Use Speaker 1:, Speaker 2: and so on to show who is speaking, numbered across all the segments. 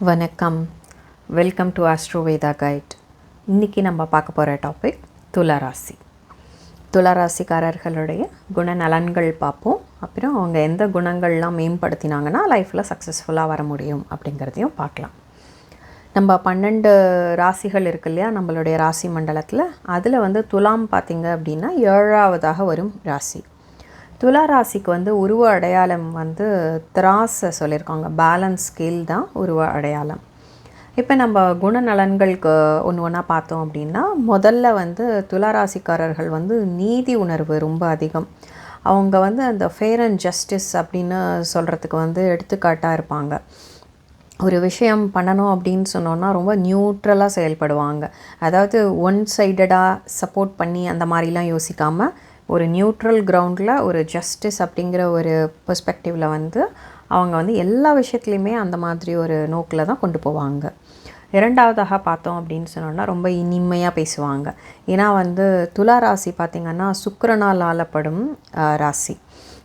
Speaker 1: வணக்கம். Welcome to astro Veda guide. இன்றைக்கி நம்ம பார்க்க போகிற டாபிக் துளாராசி. துளாராசிக்காரர்களுடைய குணநலன்கள் பார்ப்போம். அப்புறம் அவங்க எந்த குணங்கள்லாம் மேம்படுத்தினாங்கன்னா லைஃப்பில் சக்ஸஸ்ஃபுல்லாக வர முடியும் அப்படிங்கிறதையும் பார்க்கலாம். நம்ம 12 ராசிகள் இருக்கு இல்லையா நம்மளுடைய ராசி மண்டலத்தில். அதில் துலாம் பார்த்திங்க அப்படின்னா 7ஆவதாக வரும் ராசி. துலா ராசிக்கு உருவ அடையாளம் திராஸை சொல்லியிருக்காங்க. பேலன்ஸ் ஸ்கேல் தான் உருவ அடையாளம். இப்போ நம்ம குணநலன்களுக்கு ஒன்று ஒன்றா பார்த்தோம் அப்படின்னா முதல்ல துலா ராசிக்காரர்கள் நீதி உணர்வு ரொம்ப அதிகம். அவங்க அந்த ஃபேர் அண்ட் ஜஸ்டிஸ் அப்படின்னு சொல்கிறதுக்கு எடுத்துக்காட்டாக இருப்பாங்க. ஒரு விஷயம் பண்ணணும் அப்படின்னு சொன்னோன்னா ரொம்ப நியூட்ரலாக செயல்படுவாங்க. அதாவது ஒன் சைடடாக சப்போர்ட் பண்ணி அந்த மாதிரிலாம் யோசிக்காமல் ஒரு நியூட்ரல் கிரவுண்டில் ஒரு ஜஸ்டிஸ் அப்படிங்கிற ஒரு பெர்ஸ்பெக்டிவில் அவங்க எல்லா விஷயத்துலையுமே அந்த மாதிரி ஒரு நோக்கில் தான் கொண்டு போவாங்க. இரண்டாவதாக பார்த்தோம் அப்படின்னு சொன்னோன்னா ரொம்ப இனிமையாக பேசுவாங்க. ஏன்னா துலா ராசி பார்த்திங்கன்னா சுக்கிரனால் ஆளப்படும் ராசி.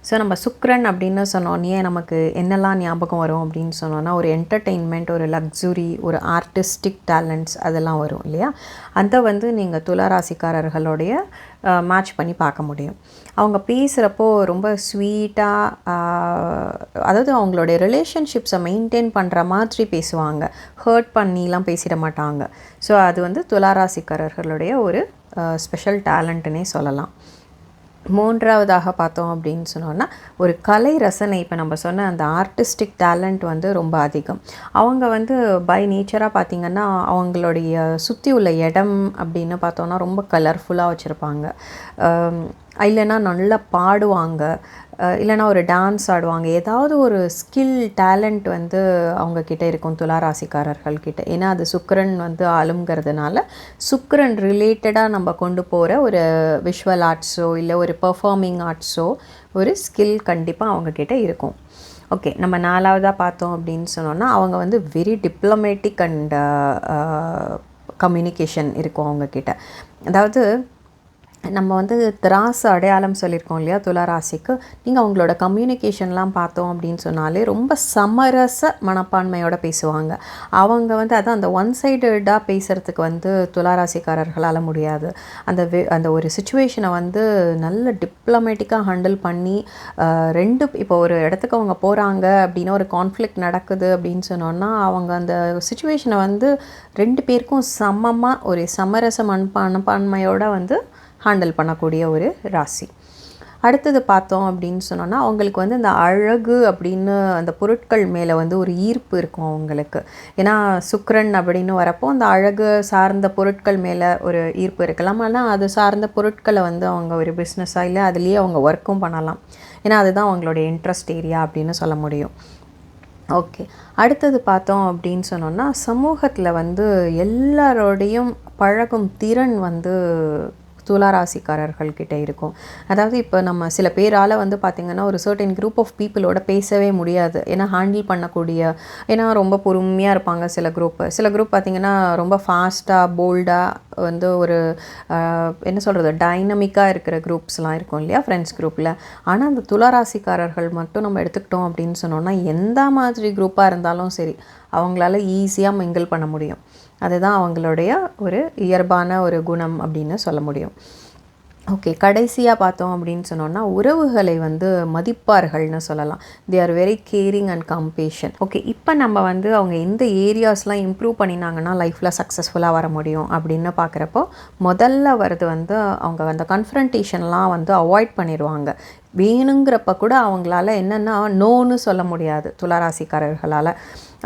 Speaker 1: ஸோ நம்ம சுக்கிரன் அப்படின்னு சொன்னோன்னே நமக்கு என்னெல்லாம் ஞாபகம் வரும் அப்படின்னு சொன்னோன்னா ஒரு என்டர்டெயின்மெண்ட், ஒரு லக்ஸுரி, ஒரு ஆர்டிஸ்டிக் டேலண்ட்ஸ் அதெல்லாம் வரும் இல்லையா. அதை நீங்கள் துலா ராசிக்காரர்களுடைய மேட்ச் பண்ணி பார்க்க முடியும். அவங்க பேசுகிறப்போ ரொம்ப ஸ்வீட்டாக, அதாவது அவங்களுடைய ரிலேஷன்ஷிப்ஸை மெயின்டைன் பண்ணுற மாதிரி பேசுவாங்க. ஹர்ட் பண்ணிலாம் பேசிட மாட்டாங்க. ஸோ அது துலா ராசிக்காரர்களுடைய ஒரு ஸ்பெஷல் டேலண்ட்டுன்னே சொல்லலாம். மூன்றாவதாக பார்த்தோம் அப்படின்னு சொன்னோன்னா ஒரு கலை ரசனை. இப்போ நம்ம சொன்ன அந்த ஆர்டிஸ்டிக் டேலண்ட் ரொம்ப அதிகம். அவங்க பை நேச்சராக பார்த்திங்கன்னா அவங்களுடைய சுற்றி உள்ள இடம் அப்படின்னு பார்த்தோன்னா ரொம்ப கலர்ஃபுல்லாக வச்சுருப்பாங்க. இல்லைன்னா நல்லா பாடுவாங்க, இல்லைனா ஒரு டான்ஸ் ஆடுவாங்க. ஏதாவது ஒரு ஸ்கில் டேலண்ட் அவங்கக்கிட்ட இருக்கும் துலா ராசிக்காரர்கள்கிட்ட. ஏன்னா அது சுக்கிரன் ஆளுங்கிறதுனால சுக்கிரன் ரிலேட்டடாக நம்ம கொண்டு போகிற ஒரு விஷுவல் ஆர்ட்ஸோ இல்லை ஒரு பெர்ஃபார்மிங் ஆர்ட்ஸோ ஒரு ஸ்கில் கண்டிப்பாக அவங்கக்கிட்ட இருக்கும். ஓகே, நம்ம 4ஆவதாக பார்த்தோம் அப்படின்னு சொன்னோன்னா அவங்க வெரி டிப்ளமேட்டிக் அண்ட் கம்யூனிகேஷன் இருக்கும் அவங்கக்கிட்ட. அதாவது நம்ம திராசு அடையாளம் சொல்லியிருக்கோம் இல்லையா துலா ராசிக்கு. நீங்கள் அவங்களோட கம்யூனிகேஷன்லாம் பார்த்தோம் அப்படின்னு சொன்னாலே ரொம்ப சமரச மனப்பான்மையோடு பேசுவாங்க. அவங்க அதான் அந்த ஒன் சைடடாக பேசுகிறதுக்கு துலா ராசிக்காரர்களால் முடியாது. அந்த ஒரு சுச்சுவேஷனை நல்ல டிப்ளமேட்டிக்காக ஹேண்டில் பண்ணி இப்போ ஒரு இடத்துக்கு அவங்க போகிறாங்க அப்படின்னா ஒரு கான்ஃப்ளிக்ட் நடக்குது அப்படின்னு சொன்னோன்னா அவங்க அந்த சுச்சுவேஷனை 2 பேருக்கும் சமமாக ஒரு சமரச மனப்பான்மையோடு ஹேண்டில் பண்ணக்கூடிய ஒரு ராசி. அடுத்தது பார்த்தோம் அப்படின்னு சொன்னோன்னா அவங்களுக்கு இந்த அழகு அப்படின்னு அந்த பொருட்கள் மேலே ஒரு ஈர்ப்பு இருக்கும் அவங்களுக்கு. ஏன்னா சுக்கிரன் அப்படின்னு வரப்போ அந்த அழகு சார்ந்த பொருட்கள் மேலே ஒரு ஈர்ப்பு இருக்கலாம். ஆனால் அது சார்ந்த பொருட்களை அவங்க ஒரு பிஸ்னஸாக இல்லை அதுலேயே அவங்க ஒர்க்கும் பண்ணலாம். ஏன்னா அதுதான் அவங்களுடைய இன்ட்ரெஸ்ட் ஏரியா அப்படின்னு சொல்ல முடியும். ஓகே, அடுத்தது பார்த்தோம் அப்படின்னு சொன்னோன்னா சமூகத்தில் எல்லாரோடையும் பழகும் திறன் துலா ராசிக்காரர்கள்கிட்ட இருக்கும். அதாவது இப்போ நம்ம சில பேரால் பார்த்திங்கன்னா ஒரு சர்டன் குரூப் ஆஃப் பீப்புளோட பேசவே முடியாது. ஏன்னா ஹேண்டில் பண்ணக்கூடிய, ஏன்னா ரொம்ப பொறுமையாக இருப்பாங்க சில குரூப் பார்த்திங்கன்னா ரொம்ப ஃபாஸ்ட்டாக போல்டாக ஒரு என்ன சொல்கிறது டைனமிக்காக இருக்கிற குரூப்ஸ்லாம் இருக்கும் இல்லையா ஃப்ரெண்ட்ஸ் குரூப்பில். ஆனால் அந்த துலா ராசிக்காரர்கள் மட்டும் நம்ம எடுத்துக்கிட்டோம் அப்படின்னு சொன்னோன்னா எந்த மாதிரி குரூப்பாக இருந்தாலும் சரி அவங்களால ஈஸியாக மிங்கிள் பண்ண முடியும். அதுதான் அவங்களுடைய ஒரு இயல்பான ஒரு குணம் அப்படின்னு சொல்ல முடியும். ஓகே, கடைசியாக பார்த்தோம் அப்படின்னு சொன்னோன்னா உறவுகளை மதிப்பார்கள்னு சொல்லலாம். They are very carrying and compassion. Okay, இப்போ நம்ம அவங்க எந்த ஏரியாஸ்லாம் இம்ப்ரூவ் பண்ணினாங்கன்னா லைஃப்பில் சக்ஸஸ்ஃபுல்லாக வர முடியும் அப்படின்னு பார்க்குறப்போ முதல்ல வருது அவங்க அந்த கன்ஃபரன்டேஷன்லாம் அவாய்ட் பண்ணிடுவாங்க. வேணுங்கிறப்ப கூட அவங்களால என்னென்னா நோன்னு சொல்ல முடியாது துலா ராசிக்காரர்களால்.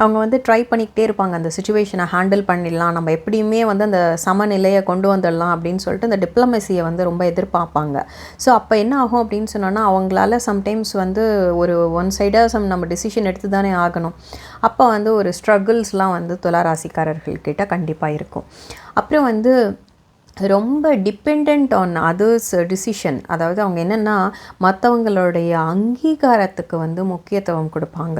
Speaker 1: அவங்க ட்ரை பண்ணிக்கிட்டே இருப்பாங்க அந்த சுச்சுவேஷனை ஹேண்டில் பண்ணிடலாம், நம்ம எப்படியுமே அந்த சமநிலையை கொண்டு வந்துடலாம் அப்படின்னு சொல்லிட்டு அந்த டிப்ளமசியை ரொம்ப எதிர்பார்ப்பாங்க. ஸோ அப்போ என்ன ஆகும் அப்படின்னு சொன்னோன்னா அவங்களால சம்டைம்ஸ் ஒரு ஒன் சைடாக நம்ம டிசிஷன் எடுத்து தானே ஆகணும். அப்போ ஒரு ஸ்ட்ரகிள்ஸ்லாம் துலா ராசிக்காரர்கள்கிட்ட கண்டிப்பாக இருக்கும். அப்புறம் ரொம்ப டிபெண்ட் ஆன் அதர்ஸ் டிசிஷன். அதாவது அவங்க என்னென்னா மற்றவங்களுடைய அங்கீகாரத்துக்கு வந்து முக்கியத்துவம் கொடுப்பாங்க.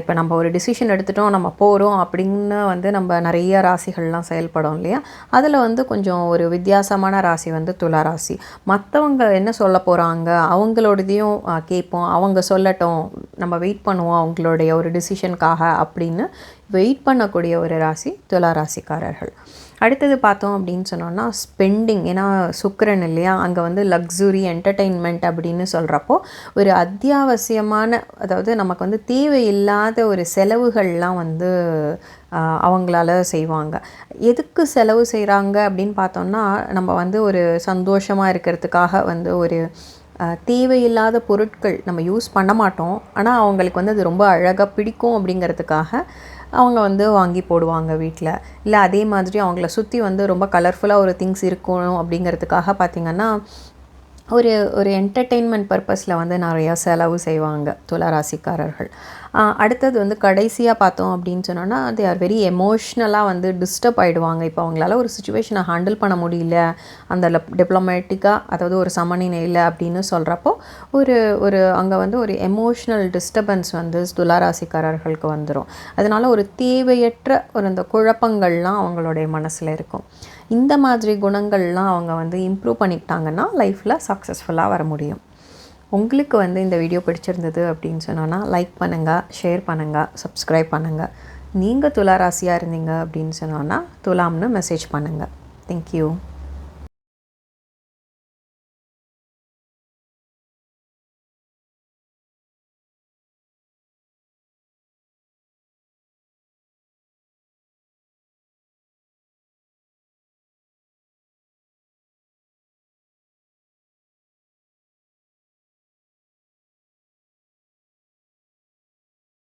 Speaker 1: இப்போ நம்ம ஒரு டிசிஷன் எடுத்துட்டோம், நம்ம போகிறோம் அப்படின்னு வந்து நம்ம நிறைய ராசிகள்லாம் செயல்படும் இல்லையா? அதில் வந்து கொஞ்சம் ஒரு வித்தியாசமான ராசி வந்து துலா ராசி. மற்றவங்க என்ன சொல்ல போகிறாங்க அவங்களோடதையும் கேட்போம், அவங்க சொல்லட்டும், நம்ம வெயிட் பண்ணுவோம் அவங்களுடைய ஒரு டிசிஷனுக்காக அப்படின்னு வெயிட் பண்ணக்கூடிய ஒரு ராசி துலா ராசிக்காரர்கள். அடுத்தது பார்த்தோம் அப்படின்னு சொன்னோன்னா ஸ்பெண்டிங். ஏன்னா சுக்கிரன் இல்லையா, அங்கே வந்து லக்ஸுரி என்டர்டெயின்மெண்ட் அப்படின்னு சொல்கிறப்போ ஒரு அத்தியாவசியமான, அதாவது நமக்கு வந்து தேவையில்லாத ஒரு செலவுகள்லாம் வந்து அவங்களால செய்வாங்க. எதுக்கு செலவு செய்கிறாங்க அப்படின்னு பார்த்தோம்னா, நம்ம வந்து ஒரு சந்தோஷமாக இருக்கிறதுக்காக வந்து ஒரு தேவையில்லாத பொருட்கள் நம்ம யூஸ் பண்ண மாட்டோம், ஆனால் அவங்களுக்கு வந்து அது ரொம்ப அழகாக பிடிக்கும் அப்படிங்கிறதுக்காக அவங்க வந்து வாங்கி போடுவாங்க வீட்டில். இல்லை அதே மாதிரி அவங்கள சுற்றி வந்து ரொம்ப கலர்ஃபுல்லாக ஒரு திங்ஸ் இருக்கணும் அப்படிங்கிறதுக்காக பார்த்திங்கன்னா ஒரு ஒரு என்டர்டெயின்மெண்ட் பர்பஸில் வந்து நிறையா செலவு செய்வாங்க துலா ராசிக்காரர்கள். அடுத்தது வந்து கடைசியாக பார்த்தோம் அப்படின்னு சொன்னோன்னா, தே ஆர் வெரி எமோஷ்னலாக வந்து டிஸ்டர்ப் ஆகிடுவாங்க. இப்போ அவங்களால ஒரு சுச்சுவேஷனை ஹேண்டில் பண்ண முடியல, அந்த டிப்ளமேட்டிக்காக, அதாவது ஒரு சமநிலை இல்லை அப்படின்னு சொல்கிறப்போ ஒரு அங்கே வந்து ஒரு எமோஷ்னல் டிஸ்டர்பன்ஸ் வந்து துலா ராசிக்காரர்களுக்கு வந்துடும். அதனால் ஒரு தேவையற்ற ஒரு அந்த குழப்பங்கள்லாம் அவங்களுடைய மனசில் இருக்கும். இந்த மாதிரி குணங்கள்லாம் அவங்க வந்து இம்ப்ரூவ் பண்ணிக்கிட்டாங்கன்னா லைஃப்பில் சக்ஸஸ்ஃபுல்லாக வர முடியும். உங்களுக்கு வந்து இந்த வீடியோ பிடிச்சிருந்தது அப்படின்னு சொன்னோன்னா லைக் பண்ணுங்கள், ஷேர் பண்ணுங்கள், சப்ஸ்கிரைப் பண்ணுங்கள். நீங்கள் துலா ராசியாக இருந்தீங்க அப்படின்னு சொன்னோன்னா துலாம்னு மெசேஜ் பண்ணுங்கள். தேங்க்யூ.